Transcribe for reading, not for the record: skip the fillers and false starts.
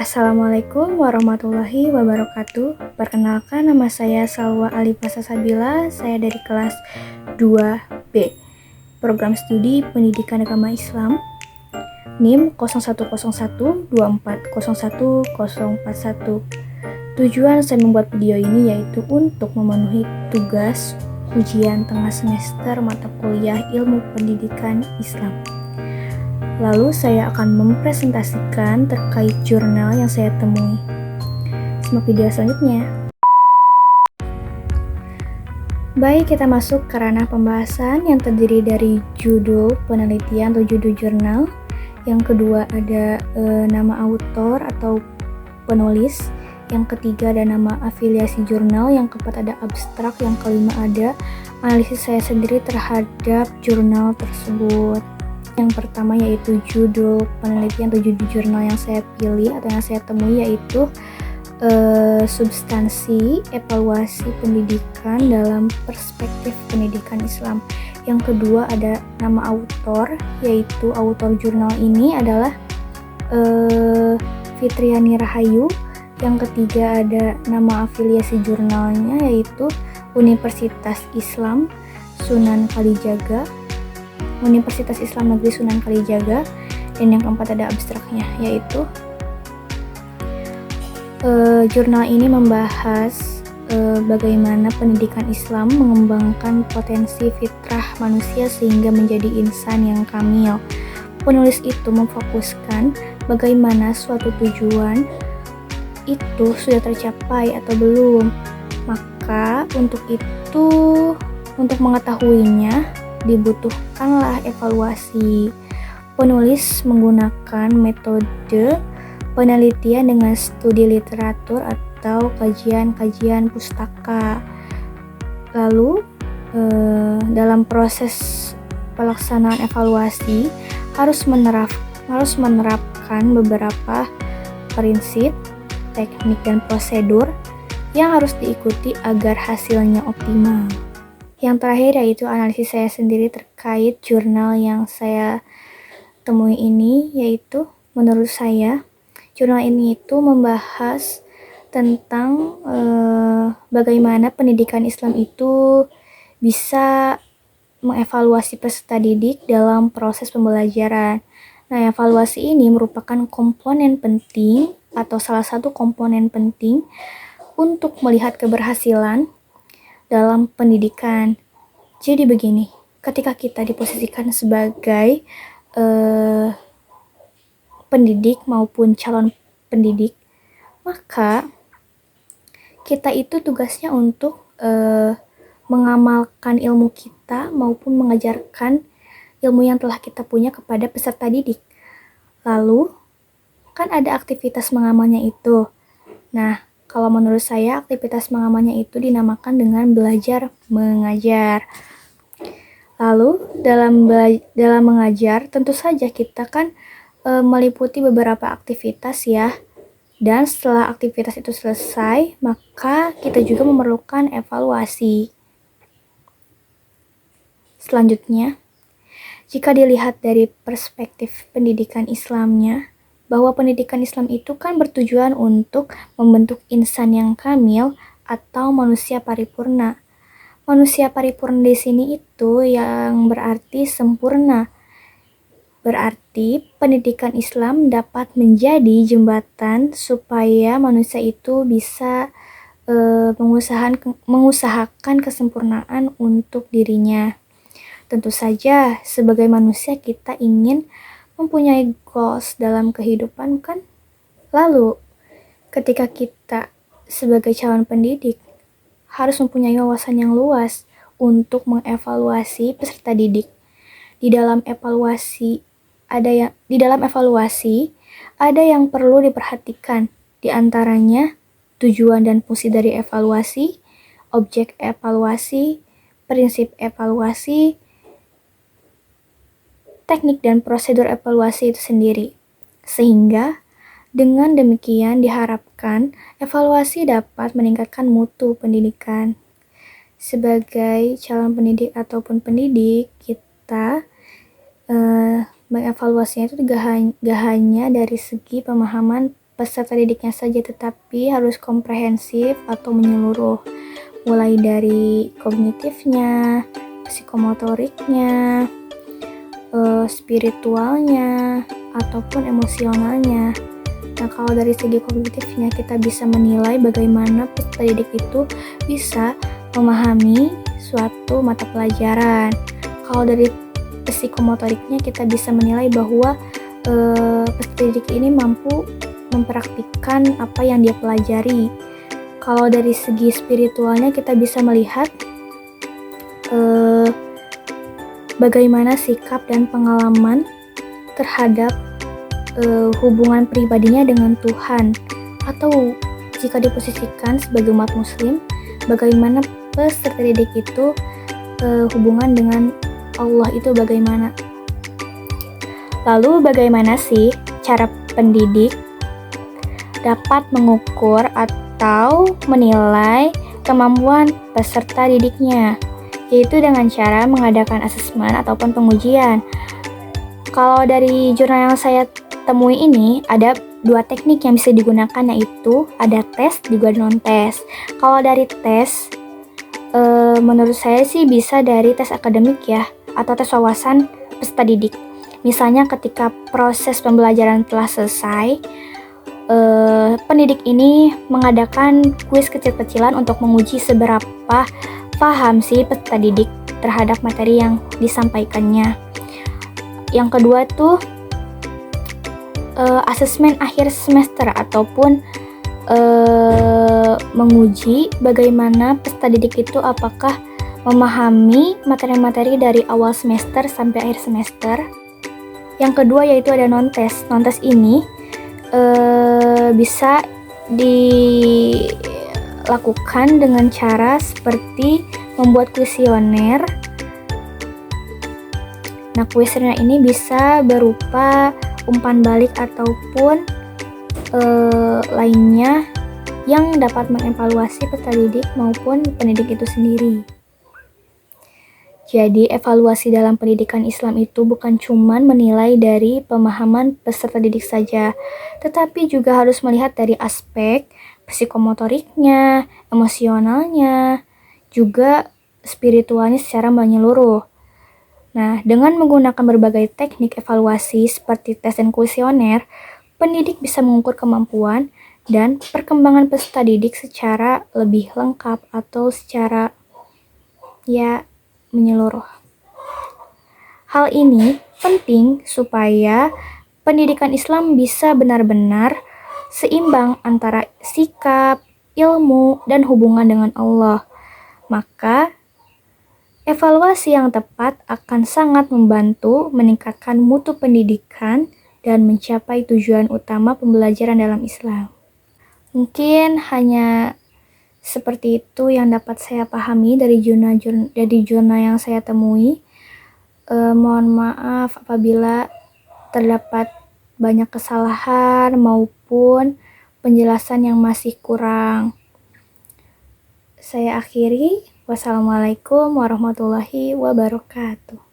Assalamualaikum warahmatullahi wabarakatuh. Perkenalkan, nama saya Salwa Alipasa Sabila. Saya dari kelas 2B, Program Studi Pendidikan Agama Islam, NIM 0101240141. Tujuan saya membuat video ini yaitu untuk memenuhi tugas ujian tengah semester mata kuliah Ilmu Pendidikan Islam. Lalu saya akan mempresentasikan terkait jurnal yang saya temui. Simak video selanjutnya. Baik, kita masuk ke ranah pembahasan yang terdiri dari judul penelitian atau judul jurnal. Yang kedua ada nama autor atau penulis. Yang ketiga ada nama afiliasi jurnal. Yang keempat ada abstrak. Yang kelima ada analisis saya sendiri terhadap jurnal tersebut. Yang pertama yaitu judul penelitian atau judul jurnal yang saya pilih atau yang saya temui yaitu substansi evaluasi pendidikan dalam perspektif pendidikan Islam. Yang kedua ada nama autor, yaitu autor jurnal ini adalah Fitriani Rahayu. Yang ketiga ada nama afiliasi jurnalnya yaitu Universitas Islam Sunan Kalijaga, Universitas Islam Negeri Sunan Kalijaga. Dan yang keempat ada abstraknya yaitu jurnal ini membahas bagaimana pendidikan Islam mengembangkan potensi fitrah manusia sehingga menjadi insan yang kamil. Penulis itu memfokuskan bagaimana suatu tujuan itu sudah tercapai atau belum. Maka untuk mengetahuinya dibutuhkanlah evaluasi. Penulis menggunakan metode penelitian dengan studi literatur atau kajian-kajian pustaka. Lalu dalam proses pelaksanaan evaluasi harus menerapkan beberapa prinsip, teknik dan prosedur yang harus diikuti agar hasilnya optimal. Yang terakhir yaitu analisis saya sendiri terkait jurnal yang saya temui ini, yaitu menurut saya jurnal ini itu membahas tentang bagaimana pendidikan Islam itu bisa mengevaluasi peserta didik dalam proses pembelajaran. Nah, evaluasi ini merupakan komponen penting atau salah satu komponen penting untuk melihat keberhasilan dalam pendidikan. Jadi begini, ketika kita diposisikan sebagai pendidik maupun calon pendidik, maka kita itu tugasnya untuk mengamalkan ilmu kita maupun mengajarkan ilmu yang telah kita punya kepada peserta didik. Lalu kan ada aktivitas mengamalnya itu. Nah, kalau menurut saya aktivitas mengamalnya itu dinamakan dengan belajar mengajar. Lalu dalam mengajar tentu saja kita kan meliputi beberapa aktivitas ya. Dan setelah aktivitas itu selesai, maka kita juga memerlukan evaluasi. Selanjutnya, jika dilihat dari perspektif pendidikan Islamnya, bahwa pendidikan Islam itu kan bertujuan untuk membentuk insan yang kamil atau manusia paripurna. Manusia paripurna di sini itu yang berarti sempurna. Berarti pendidikan Islam dapat menjadi jembatan supaya manusia itu bisa mengusahakan kesempurnaan untuk dirinya. Tentu saja sebagai manusia kita ingin mempunyai goals dalam kehidupan kan? Lalu ketika kita sebagai calon pendidik harus mempunyai wawasan yang luas untuk mengevaluasi peserta didik. Di dalam evaluasi ada yang perlu diperhatikan, di antaranya tujuan dan fungsi dari evaluasi, objek evaluasi, prinsip evaluasi, teknik dan prosedur evaluasi itu sendiri. Sehingga dengan demikian diharapkan evaluasi dapat meningkatkan mutu pendidikan. Sebagai calon pendidik ataupun pendidik, kita mengevaluasinya itu gak hanya dari segi pemahaman peserta didiknya saja, tetapi harus komprehensif atau menyeluruh, mulai dari kognitifnya, psikomotoriknya, spiritualnya, ataupun emosionalnya. Nah, kalau dari segi kognitifnya, kita bisa menilai bagaimana peserta didik itu bisa memahami suatu mata pelajaran. Kalau dari psikomotoriknya, kita bisa menilai bahwa peserta didik ini mampu mempraktikkan apa yang dia pelajari. Kalau dari segi spiritualnya, kita bisa melihat bagaimana sikap dan pengalaman terhadap hubungan pribadinya dengan Tuhan, atau jika diposisikan sebagai umat muslim, bagaimana peserta didik itu hubungan dengan Allah itu bagaimana. Lalu bagaimana sih cara pendidik dapat mengukur atau menilai kemampuan peserta didiknya? Yaitu dengan cara mengadakan asesmen ataupun pengujian. Kalau dari jurnal yang saya temui ini, ada 2 teknik yang bisa digunakan, yaitu ada tes juga non-tes. Kalau dari tes, menurut saya sih bisa dari tes akademik ya, atau tes wawasan peserta didik. Misalnya ketika proses pembelajaran telah selesai, pendidik ini mengadakan kuis kecil-kecilan untuk menguji seberapa paham sih peserta didik terhadap materi yang disampaikannya. Yang kedua tuh asesmen akhir semester ataupun menguji bagaimana peserta didik itu apakah memahami materi-materi dari awal semester sampai akhir semester. Yang kedua yaitu ada non-tes. Non-tes ini bisa dilakukan dengan cara seperti membuat kuesioner. Nah, kuesioner ini bisa berupa umpan balik ataupun lainnya yang dapat mengevaluasi peserta didik maupun pendidik itu sendiri. Jadi, evaluasi dalam pendidikan Islam itu bukan cuma menilai dari pemahaman peserta didik saja, tetapi juga harus melihat dari aspek psikomotoriknya, emosionalnya, juga spiritualnya secara menyeluruh. Nah, dengan menggunakan berbagai teknik evaluasi seperti tes dan kuesioner, pendidik bisa mengukur kemampuan dan perkembangan peserta didik secara lebih lengkap atau secara menyeluruh. Hal ini penting supaya pendidikan Islam bisa benar-benar seimbang antara sikap, ilmu, dan hubungan dengan Allah. Maka evaluasi yang tepat akan sangat membantu meningkatkan mutu pendidikan dan mencapai tujuan utama pembelajaran dalam Islam. Mungkin hanya seperti itu yang dapat saya pahami dari jurnal yang saya temui. Mohon maaf apabila terdapat banyak kesalahan maupun penjelasan yang masih kurang. Saya akhiri. Wassalamualaikum warahmatullahi wabarakatuh.